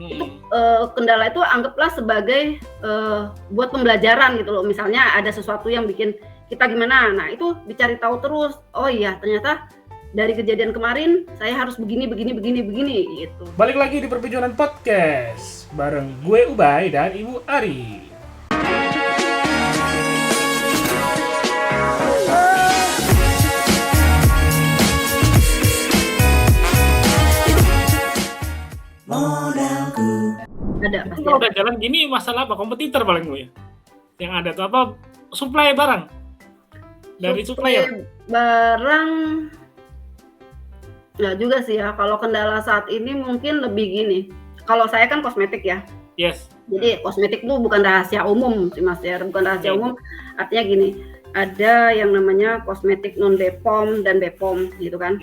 itu kendala itu anggaplah sebagai buat pembelajaran gitu loh. Misalnya ada sesuatu yang bikin kita gimana, nah itu dicari tahu terus. Oh iya, ternyata dari kejadian kemarin saya harus begini gitu. Balik lagi di Perpijonan Podcast bareng gue Ubay dan Ibu Ari. Ada pasti. Kalau udah jalan gini masalah apa? Kompetitor paling gue ya. Yang ada tuh apa? Supply barang. Dari supplier. Barang nggak juga sih ya. Kalau kendala saat ini mungkin lebih gini. Kalau saya kan kosmetik ya. Yes. Jadi kosmetik itu bukan rahasia umum sih Mas ya. Bukan rahasia umum. Artinya gini. Ada yang namanya kosmetik non BPOM dan BPOM gitu kan.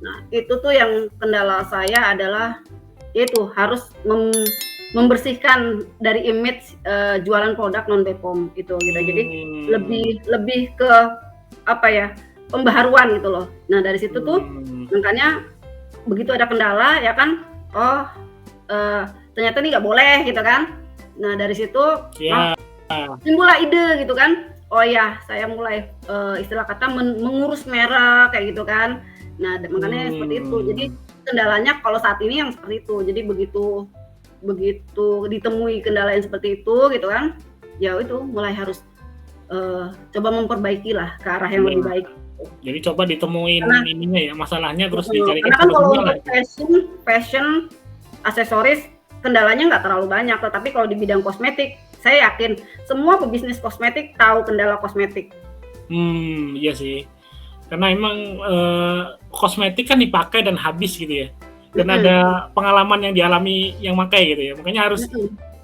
Nah itu tuh yang kendala saya adalah itu harus membersihkan dari image jualan produk non BPOM gitu. Jadi lebih ke apa ya, pembaharuan gitu loh. Nah dari situ tuh makanya begitu ada kendala ya kan, ternyata ini nggak boleh gitu kan. Nah dari situ timbullah ide gitu kan. Oh ya, saya mulai istilah kata mengurus merek kayak gitu kan. Nah makanya seperti itu. Jadi kendalanya kalau saat ini yang seperti itu. Jadi begitu ditemui kendala yang seperti itu gitu kan, ya itu mulai harus coba memperbaiki lah ke arah yang lebih baik. Jadi coba ditemuin ininya ya, masalahnya terus dicari. Karena kan kalau untuk fashion, aksesoris kendalanya nggak terlalu banyak, tetapi kalau di bidang kosmetik saya yakin semua pebisnis kosmetik tahu kendala kosmetik. Iya sih. Karena emang kosmetik kan dipakai dan habis gitu ya. Dan ada pengalaman yang dialami yang pakai gitu ya. Makanya harus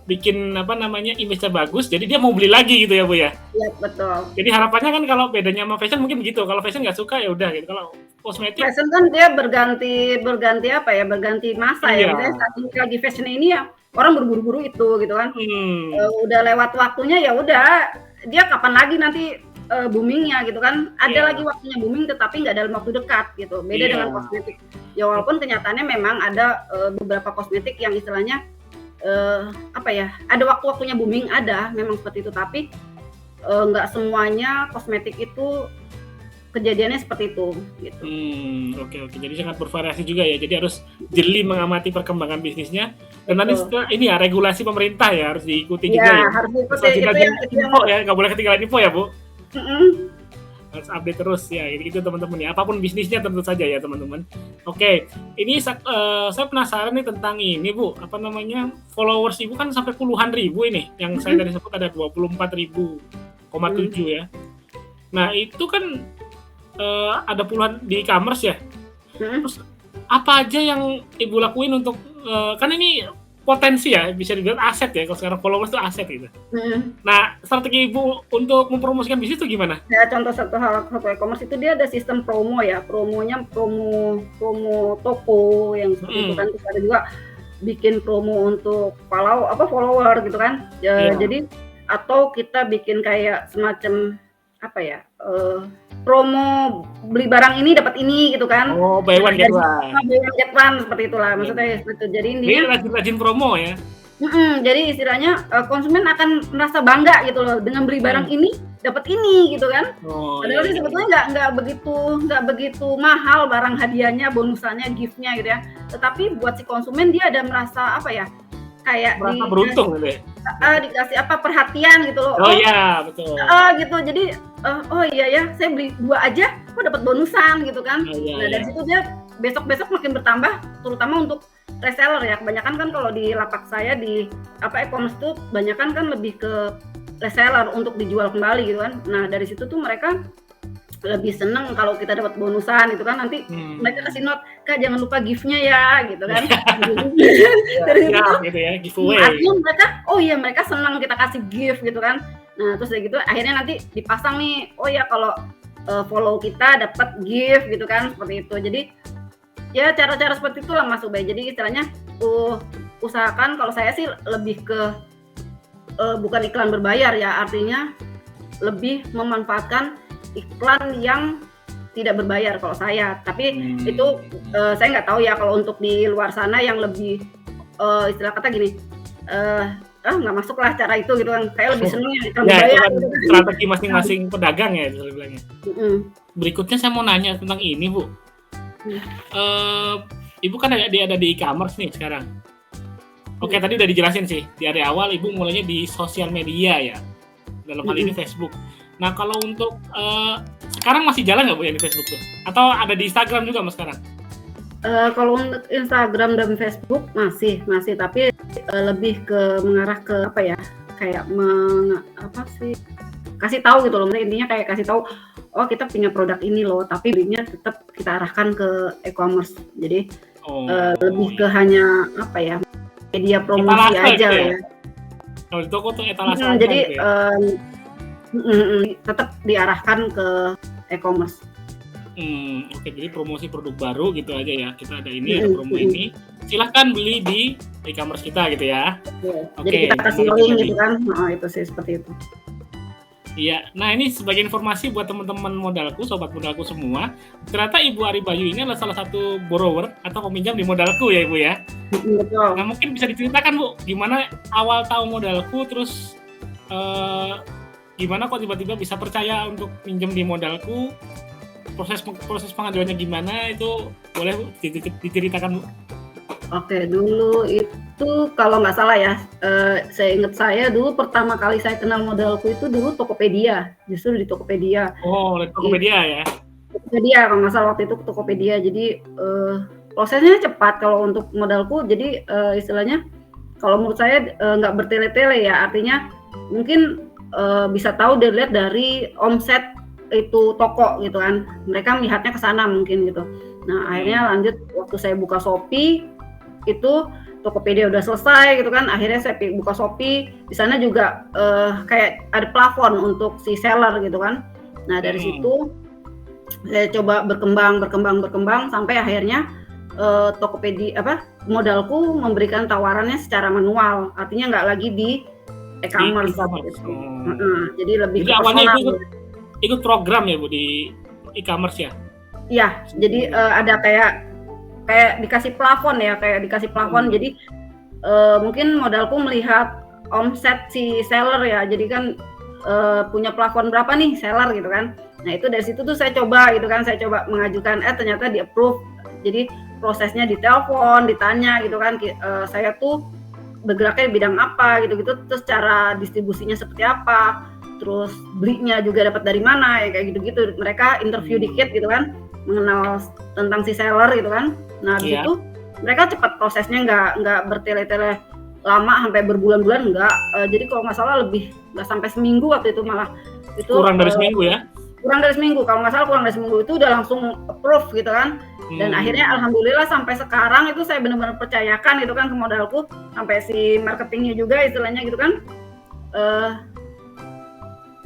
bikin image-nya bagus. Jadi dia mau beli lagi gitu ya Bu ya. Iya betul. Jadi harapannya kan kalau bedanya sama fashion mungkin gitu. Kalau fashion nggak suka ya udah gitu. Kalau kosmetik fashion kan dia berganti masa ya. Misalnya saat ini lagi fashion ini ya orang berburu-buru itu gitu kan. Udah lewat waktunya ya udah, dia kapan lagi nanti boomingnya gitu kan. Ada lagi waktunya booming tetapi nggak dalam waktu dekat gitu. Beda dengan kosmetik. Ya walaupun kenyataannya memang ada beberapa kosmetik yang istilahnya ada waktu-waktunya booming, ada memang seperti itu, tapi nggak semuanya kosmetik itu kejadiannya seperti itu gitu. Oke. Jadi sangat bervariasi juga ya. Jadi harus jeli mengamati perkembangan bisnisnya. Dan nanti ini ya regulasi pemerintah ya harus diikuti juga ya. Harus diikuti itu yang info ya, nggak boleh ketinggalan info ya Bu. Harus update terus ya. Itu teman-teman ya. Apapun bisnisnya tentu saja ya teman-teman. Oke, ini saya penasaran nih tentang ini Bu. Followers Ibu kan sampai puluhan ribu ini. Yang saya tadi sebut ada 24.000,7 ya. Nah itu kan ada puluhan di e-commerce ya. Terus apa aja yang Ibu lakuin untuk kan ini potensi ya, bisa dibilang aset ya, kalau sekarang followers itu aset gitu. Nah strategi Ibu untuk mempromosikan bisnis itu gimana? Ya contoh satu e-commerce itu dia ada sistem promo ya, promonya promo toko yang seperti itu kan. Terus ada juga bikin promo untuk follower gitu kan. Jadi atau kita bikin kayak semacam promo beli barang ini dapat ini gitu kan. Buy one get one. Buy one get one seperti itulah maksudnya seperti itu. Jadi ini rajin promo ya. Jadi istilahnya konsumen akan merasa bangga gitu loh dengan beli barang ini dapat ini gitu kan. Padahal sih sebetulnya nggak begitu mahal barang hadiahnya, bonusannya, giftnya gitu ya. Tetapi buat si konsumen dia ada merasa kayak merasa beruntung gitu ya. Dikasih perhatian gitu loh. Betul. Gitu. Jadi iya ya, saya beli 2 aja kok dapat bonusan gitu kan. Nah dari situ dia besok makin bertambah, terutama untuk reseller ya. Kebanyakan kan kalau di lapak saya di e-commerce tuh kebanyakan kan lebih ke reseller untuk dijual kembali gitu kan. Nah dari situ tuh mereka lebih seneng kalau kita dapat bonusan gitu kan, nanti mereka kasih note, Kak jangan lupa gift-nya ya gitu kan. Dari situ gitu ya, giveaway. Artinya mereka senang kita kasih gift gitu kan. Nah terus kayak gitu akhirnya nanti dipasang nih, kalau follow kita dapat gift gitu kan, seperti itu. Jadi ya cara-cara seperti itulah Mas Ubay. Jadi istilahnya usahakan, kalau saya sih lebih ke bukan iklan berbayar ya, artinya lebih memanfaatkan iklan yang tidak berbayar kalau saya. Tapi itu saya nggak tahu ya kalau untuk di luar sana yang lebih istilah kata gini, nggak masuk lah cara itu gitu kan. Saya lebih seneng yang ikan Ya, itu budaya kan gitu kan. strategi masing-masing pedagang ya, bisa dibilangnya. Berikutnya saya mau nanya tentang ini, Bu. Ibu kan ada di e-commerce nih sekarang. Oke, tadi udah dijelasin sih. Di area awal Ibu mulainya di sosial media ya. Dalam hal ini Facebook. Nah, kalau untuk sekarang masih jalan nggak Bu yang di Facebook tuh? Atau ada di Instagram juga Mas sekarang? Kalau untuk Instagram dan Facebook masih, tapi lebih ke mengarah ke apa ya? Kayak kasih tahu gitu loh. Intinya kayak kasih tahu, oh kita punya produk ini loh, tapi belinya tetap kita arahkan ke e-commerce. Jadi lebih ke hanya apa ya? Media promosi etalase aja gitu ya. Kalau di toko tuh etalase Jadi gitu ya? tetap diarahkan ke e-commerce. Oke, jadi promosi produk baru gitu aja ya. Kita ada ini, ada promo ini. Silahkan beli di e-commerce kita gitu ya. Oke, jadi kita kasih link gitu kan. Itu sih seperti itu. Iya, nah ini sebagai informasi buat teman-teman modalku, sobat modalku semua. Ternyata Ibu Ari Bayu ini adalah salah satu borrower atau peminjam di modalku ya Ibu ya. Betul. Nah mungkin bisa diceritakan Bu, gimana awal tahu modalku, terus gimana kok tiba-tiba bisa percaya untuk pinjam di modalku? Proses pengajuannya gimana, itu boleh diceritakan Bu? Oke, dulu itu kalau nggak salah ya, saya ingat saya dulu pertama kali saya kenal modalku itu dulu Tokopedia, justru di Tokopedia. Oh, Tokopedia ya? Tokopedia, kalau nggak salah waktu itu Tokopedia. Jadi prosesnya cepat kalau untuk modalku. Jadi istilahnya kalau menurut saya nggak bertele-tele ya, artinya mungkin bisa tahu dilihat dari omset itu toko gitu kan, mereka melihatnya ke sana mungkin gitu. Nah akhirnya lanjut waktu saya buka Shopee itu Tokopedia udah selesai gitu kan, akhirnya saya buka Shopee, di sana juga kayak ada plafon untuk si seller gitu kan. Nah dari situ saya coba berkembang sampai akhirnya Tokopedia modalku memberikan tawarannya secara manual, artinya nggak lagi di e-commerce gitu. Jadi lebih jadi awalnya ikut program ya Bu di e-commerce ya? Iya, jadi ada kayak dikasih plafon ya, jadi mungkin modalku melihat omset si seller ya, jadi kan punya plafon berapa nih seller gitu kan. Nah itu dari situ tuh saya coba mengajukan, ternyata di approve. Jadi prosesnya ditelepon, ditanya gitu kan, saya tuh bergeraknya di bidang apa gitu-gitu, terus cara distribusinya seperti apa, terus belinya juga dapat dari mana ya, kayak gitu-gitu. Mereka interview dikit gitu kan, mengenal tentang si seller gitu kan. Nah di situ mereka cepat prosesnya, nggak bertele-tele lama sampai berbulan-bulan, enggak. Jadi kalau nggak salah nggak sampai seminggu waktu itu, malah itu kurang dari seminggu ya? Kurang dari seminggu, kalau nggak salah kurang dari seminggu itu udah langsung approve gitu kan. Dan akhirnya alhamdulillah sampai sekarang itu saya benar-benar percayakan gitu kan ke modalku, sampai si marketingnya juga istilahnya gitu kan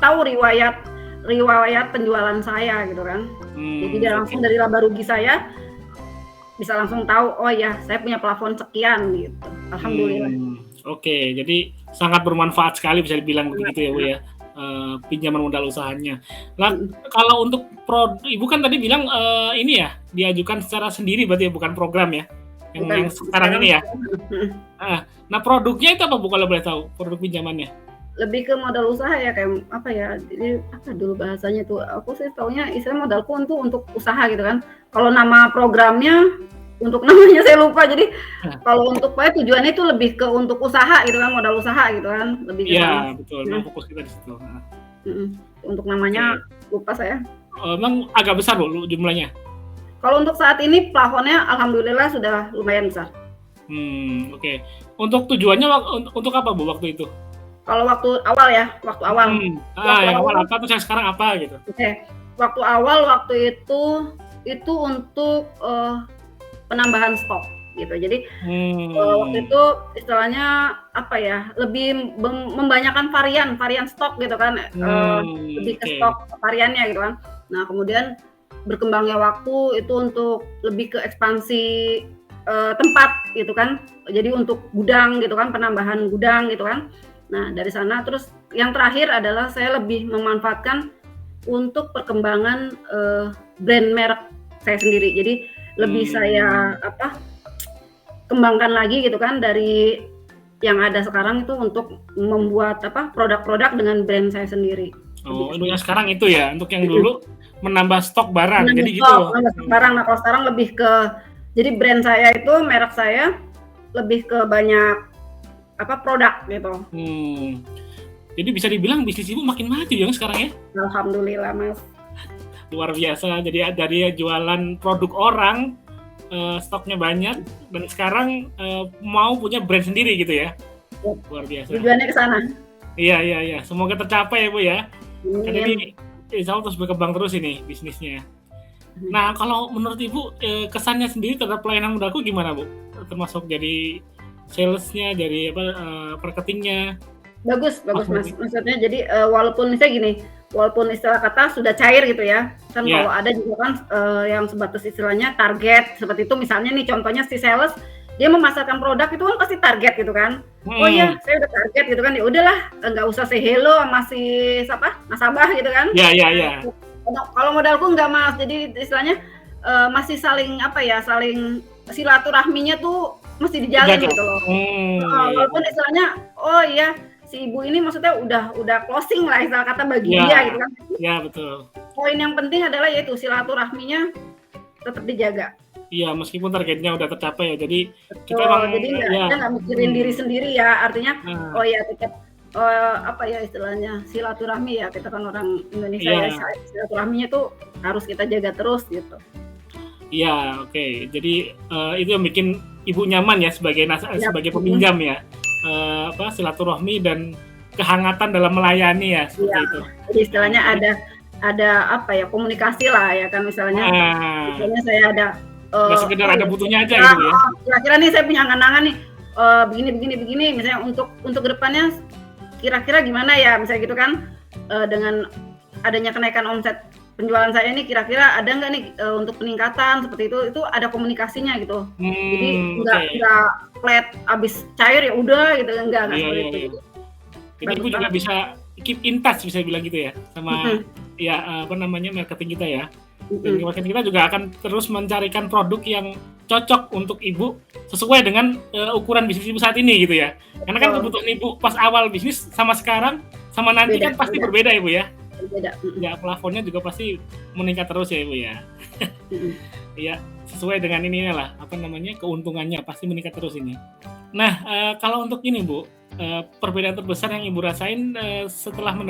tahu riwayat penjualan saya gitu kan. Jadi dia langsung dari laba rugi saya bisa langsung tahu, oh ya saya punya plafon sekian gitu. Alhamdulillah. Oke, jadi sangat bermanfaat sekali bisa dibilang begitu ya Bu ya. Pinjaman modal usahanya. Nah, kalau untuk Ibu kan tadi bilang ini ya diajukan secara sendiri berarti ya, bukan program ya, yang sekarang ini ya. Nah produknya itu apa Bu kalau boleh tahu, produk pinjamannya? Lebih ke modal usaha ya, kayak apa ya, jadi apa dulu bahasanya tuh, aku sih taunya istilah modalku untuk usaha gitu kan. Kalau nama programnya, untuk namanya saya lupa. Jadi kalau untuk tujuannya itu lebih ke untuk usaha gitu kan, modal usaha gitu kan, lebih ke iya betul, memang fokus kita di situ. Untuk namanya lupa saya. Memang agak besar Bu jumlahnya? Kalau untuk saat ini plafonnya alhamdulillah sudah lumayan besar. Oke. Untuk tujuannya untuk apa Bu waktu itu? Kalau waktu awal. Yang awal apa, terus yang sekarang apa gitu? Oke. Waktu itu untuk penambahan stok gitu. Jadi waktu itu istilahnya apa ya, lebih membanyakan varian stok gitu kan, lebih ke stok variannya gitu kan. Nah kemudian berkembangnya waktu itu untuk lebih ke ekspansi tempat gitu kan. Jadi untuk gudang gitu kan, penambahan gudang gitu kan. Nah dari sana terus yang terakhir adalah saya lebih memanfaatkan untuk perkembangan brand merek saya sendiri. Jadi lebih saya kembangkan lagi gitu kan dari yang ada sekarang itu untuk membuat produk-produk dengan brand saya sendiri. Oh, untuk yang sekarang itu ya, untuk yang dulu menambah stok barang, Menambah jadi stok, gitu. menambah stok barang. Nah kalau sekarang lebih ke, jadi brand saya itu, merek saya lebih ke banyak produk gitu. Jadi bisa dibilang bisnis ibu makin maju ya sekarang ya? Alhamdulillah Mas. Luar biasa. Jadi dari jualan produk orang, stoknya banyak, dan sekarang mau punya brand sendiri gitu ya? Luar biasa. Tujuannya ke sana. Iya. Semoga tercapai ya Bu ya. Karena ini insya Allah terus berkembang terus ini bisnisnya. Nah kalau menurut Ibu kesannya sendiri terhadap pelayanan modalku gimana Bu? Termasuk jadi salesnya, jadi marketingnya. Bagus Mas. Maksudnya jadi walaupun misalnya gini, walaupun istilah kata sudah cair gitu ya, kan kalau ada juga kan yang sebatas istilahnya target seperti itu, misalnya nih contohnya si sales dia memasarkan produk itu kan pasti target gitu kan. Oh iya, saya udah target gitu kan. Ya udahlah, nggak usah say hello sama si nasabah gitu kan. Iya. Kalau modalku nggak Mas. Jadi istilahnya masih saling saling silaturahminya tuh mesti dijalin gitu loh. Walaupun istilahnya oh iya si ibu ini maksudnya udah closing lah istilah kata bagi dia gitu kan. Iya betul. Poin yang penting adalah yaitu silaturahminya tetap dijaga. Iya, meskipun targetnya udah tercapai ya, jadi kita jadi nggak mikirin diri sendiri ya, artinya oh ya tetap istilahnya silaturahmi ya, kita kan orang Indonesia ya, silaturahminya tuh harus kita jaga terus gitu. Iya, oke. Jadi itu yang bikin ibu nyaman ya sebagai peminjam ya, silaturahmi dan kehangatan dalam melayani ya seperti itu. Jadi istilahnya ada komunikasi lah ya kan, misalnya saya ada nggak sekedar ada butuhnya aja gitu ya. Kira-kira nih saya punya angan-angan nih begini misalnya untuk kedepannya kira-kira gimana ya misalnya gitu kan, dengan adanya kenaikan omset penjualan saya ini kira-kira ada nggak nih untuk peningkatan seperti itu ada komunikasinya gitu. Jadi nggak flat abis cair ya udah gitu, enggak seperti itu. Jadi ibu juga bisa keep in touch, bisa bilang gitu ya sama marketing kita ya. Dan marketing kita juga akan terus mencarikan produk yang cocok untuk ibu sesuai dengan ukuran bisnis ibu saat ini gitu ya. Karena kan kebutuhan ibu pas awal bisnis sama sekarang sama nanti kan pasti berbeda ibu ya. Berbeda. Ya plafonnya juga pasti meningkat terus ya ibu ya. Iya, sesuai dengan ininya lah keuntungannya pasti meningkat terus ini. Nah kalau untuk ini Bu, perbedaan terbesar yang ibu rasain sebelum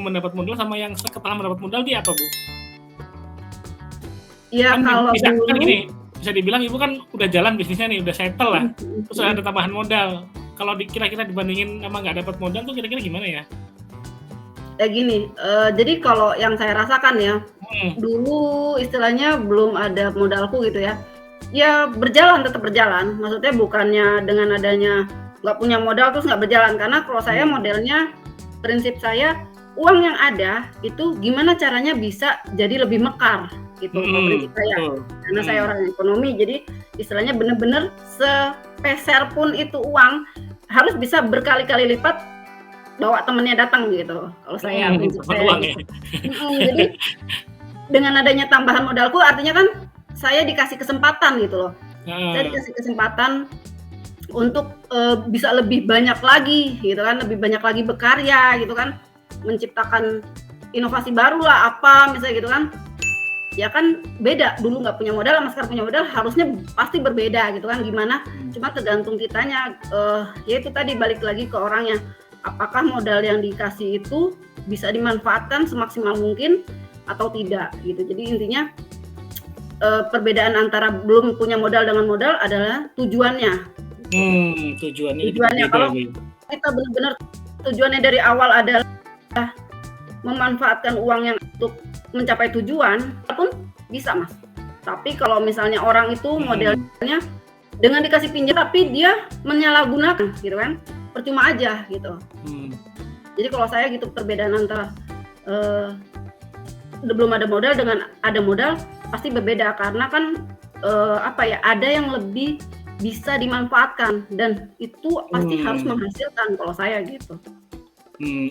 mendapat modal sama yang setelah mendapat modal di apa Bu? Ya kan kalau bisa dibilang ibu kan udah jalan bisnisnya nih, udah settle lah, terus ada tambahan modal. Kalau kira-kira dibandingin sama nggak dapat modal tuh kira-kira gimana ya? Gini, jadi kalau yang saya rasakan ya, dulu istilahnya belum ada modalku gitu ya, tetap berjalan. Maksudnya bukannya dengan adanya nggak punya modal terus nggak berjalan, karena kalau saya modelnya, prinsip saya uang yang ada itu gimana caranya bisa jadi lebih mekar gitu, prinsip saya. Karena saya orang ekonomi, jadi istilahnya bener-bener sepeser pun itu uang harus bisa berkali-kali lipat bawa temennya datang gitu. Kalau saya prinsip saya. Jadi dengan adanya tambahan modalku artinya kan saya dikasih kesempatan gitu loh. Saya dikasih kesempatan untuk bisa lebih banyak lagi gitu kan, lebih banyak lagi berkarya gitu kan, menciptakan inovasi baru lah misalnya gitu kan. Ya kan beda, dulu nggak punya modal sama sekarang punya modal harusnya pasti berbeda gitu kan, gimana cuma tergantung kitanya, ya itu tadi balik lagi ke orangnya, apakah modal yang dikasih itu bisa dimanfaatkan semaksimal mungkin atau tidak gitu. Jadi intinya perbedaan antara belum punya modal dengan modal adalah tujuannya. Tujuannya kalau kita benar-benar tujuannya dari awal adalah memanfaatkan uang yang untuk mencapai tujuan, pun bisa Mas. Tapi kalau misalnya orang itu modelnya dengan dikasih pinjam tapi dia menyalahgunakan gitu kan, percuma aja gitu. Jadi kalau saya gitu perbedaan antara belum ada modal dengan ada modal pasti berbeda, karena kan ada yang lebih bisa dimanfaatkan dan itu pasti harus menghasilkan kalau saya gitu.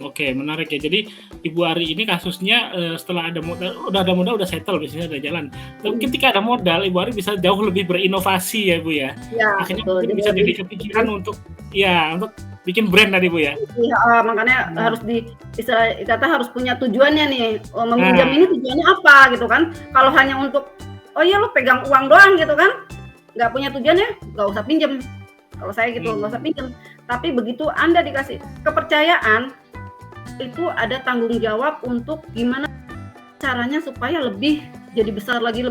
Oke, menarik ya. Jadi Ibu Ari ini kasusnya setelah ada modal, udah settle, bisnisnya udah jalan. Tapi ketika ada modal, Ibu Ari bisa jauh lebih berinovasi ya Bu ya. Ya, Akhirnya betul. mungkin bisa jadi kepikiran untuk bikin brand tadi Bu ya. Iya, makanya harus istilah kata harus punya tujuannya nih. Meminjam ini tujuannya apa gitu kan? Kalau hanya untuk lo pegang uang doang gitu kan, nggak punya tujuannya, nggak usah pinjam. Kalau saya gitu, nggak usah pinjam. Tapi begitu Anda dikasih kepercayaan, itu ada tanggung jawab untuk gimana caranya supaya jadi besar lagi,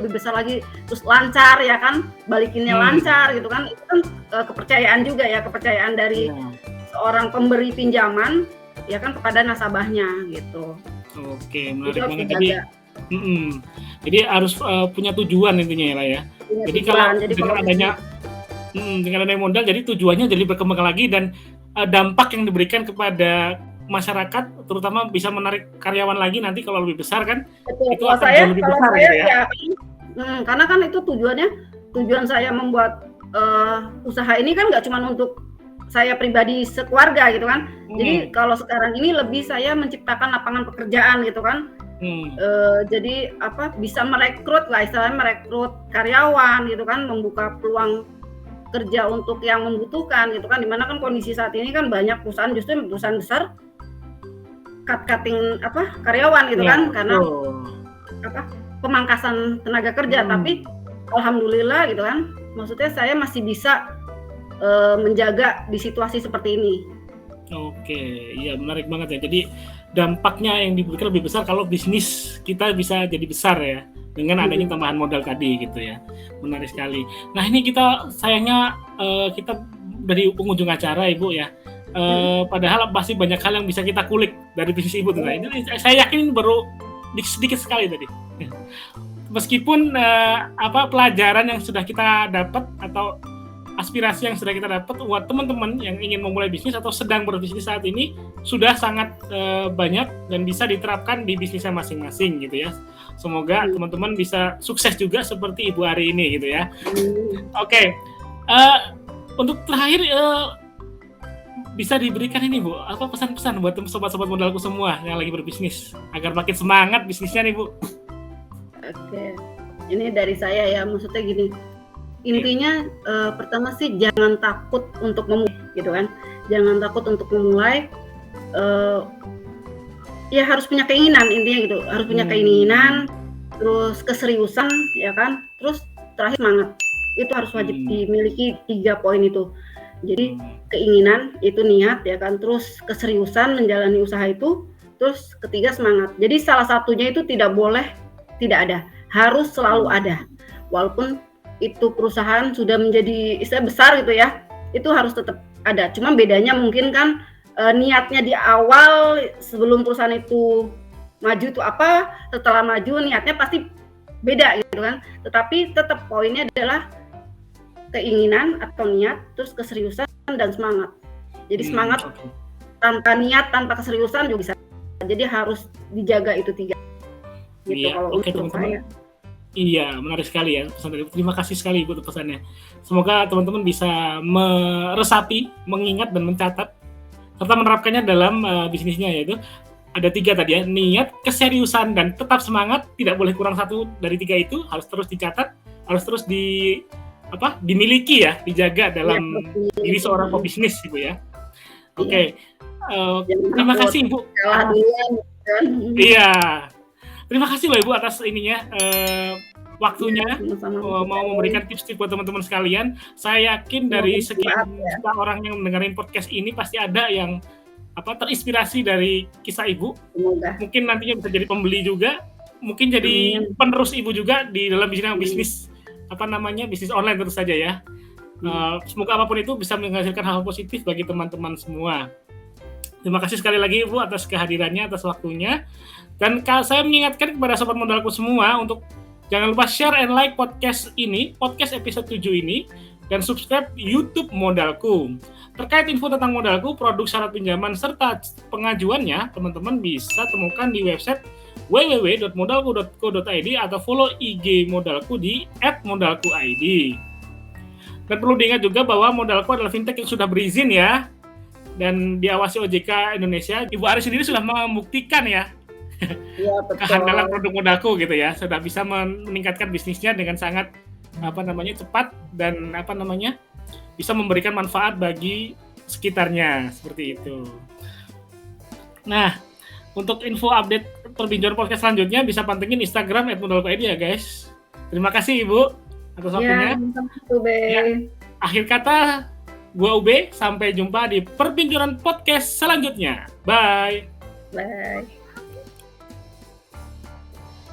terus lancar ya kan, balikinnya lancar gitu kan. Itu kan kepercayaan juga ya, kepercayaan dari seorang pemberi pinjaman ya kan kepada nasabahnya gitu. Oke, menarik banget tadi. Jadi harus punya tujuan intinya ya. Jadi kalau dengan adanya modal, jadi tujuannya jadi berkembang lagi dan dampak yang diberikan kepada masyarakat, terutama bisa menarik karyawan lagi nanti kalau lebih besar kan. Betul. Itu akan jauh lebih besar gitu ya. Karena kan itu tujuan saya membuat usaha ini kan nggak cuma untuk saya pribadi sekeluarga gitu kan. Jadi kalau sekarang ini lebih saya menciptakan lapangan pekerjaan gitu kan. Jadi bisa merekrut karyawan gitu kan, membuka peluang kerja untuk yang membutuhkan gitu kan, dimana kan kondisi saat ini kan banyak perusahaan besar cutting karyawan gitu kan, karena pemangkasan tenaga kerja. Tapi alhamdulillah gitu kan, maksudnya saya masih bisa menjaga di situasi seperti ini. Oke, iya menarik banget ya. Jadi dampaknya yang diberikan lebih besar kalau bisnis kita bisa jadi besar ya, dengan adanya tambahan modal tadi gitu ya. Menarik sekali. Nah ini sayangnya kita dari pengunjung acara Ibu ya. Padahal pasti banyak hal yang bisa kita kulik dari bisnis Ibu tuh. Ini saya yakin baru sedikit sekali tadi. Meskipun pelajaran yang sudah kita dapat atau aspirasi yang sudah kita dapat buat teman-teman yang ingin memulai bisnis atau sedang berbisnis saat ini sudah sangat banyak dan bisa diterapkan di bisnisnya masing-masing gitu ya. Semoga teman-teman bisa sukses juga seperti Ibu Ari ini gitu ya. Oke. Untuk terakhir bisa diberikan ini Bu, pesan-pesan buat sobat-sobat modalku semua yang lagi berbisnis agar makin semangat bisnisnya nih Bu. Oke. Ini dari saya ya, maksudnya gini. Intinya pertama sih jangan takut untuk memulai gitu kan. Jangan takut untuk memulai, ya harus punya keinginan intinya gitu. Harus punya keinginan, terus keseriusan ya kan. Terus terakhir semangat. Itu harus wajib dimiliki 3 poin itu. Jadi keinginan itu niat ya kan, terus keseriusan menjalani usaha itu, terus ketiga semangat. Jadi salah satunya itu tidak boleh tidak ada, harus selalu ada. Walaupun itu perusahaan sudah menjadi istilah besar gitu ya, itu harus tetap ada. Cuma bedanya mungkin kan niatnya di awal sebelum perusahaan itu maju itu apa, setelah maju niatnya pasti beda gitu kan. Tetapi tetap poinnya adalah keinginan atau niat, terus keseriusan dan semangat. Jadi semangat tanpa niat, tanpa keseriusan juga bisa. Jadi harus dijaga itu 3. Gitu kalau untuk teman-teman. Iya, menarik sekali ya pesan dari Ibu. Terima kasih sekali Ibu untuk pesannya. Semoga teman-teman bisa meresapi, mengingat dan mencatat serta menerapkannya dalam bisnisnya, yaitu ada 3 tadi ya, niat, keseriusan dan tetap semangat. Tidak boleh kurang satu dari 3 itu, harus terus dicatat, harus terus dimiliki ya, dijaga dalam diri seorang pebisnis Ibu ya. Oke. Terima kasih Ibu. Iya. Terima kasih loh Ibu atas waktunya mau memberikan tips-tips buat teman-teman sekalian. Saya yakin dari sekian orang yang mendengarin podcast ini pasti ada yang terinspirasi dari kisah Ibu. Mungkin nantinya bisa jadi pembeli juga, mungkin jadi penerus Ibu juga di dalam bisnis bisnis online tentu saja ya. Semoga apapun itu bisa menghasilkan hal positif bagi teman-teman semua. Terima kasih sekali lagi Ibu atas kehadirannya, atas waktunya. Dan saya mengingatkan kepada sobat modalku semua untuk jangan lupa share and like podcast episode 7 ini, dan subscribe YouTube Modalku. Terkait info tentang Modalku, produk syarat pinjaman serta pengajuannya, teman-teman bisa temukan di website www.modalku.co.id atau follow IG Modalku di @modalku.id. Dan perlu diingat juga bahwa Modalku adalah fintech yang sudah berizin ya. dan diawasi OJK Indonesia. Ibu Ari sendiri sudah membuktikan ya Iya, betul. kehandalan produk Modaku gitu ya, sudah bisa meningkatkan bisnisnya dengan sangat cepat dan bisa memberikan manfaat bagi sekitarnya seperti itu. Nah, untuk info update perbincangan podcast selanjutnya bisa pantengin Instagram @modalku.id ya guys. Terima kasih Ibu atas waktunya. Ya, akhir kata, gua Ube, sampai jumpa di perbincangan podcast selanjutnya. Bye. Bye.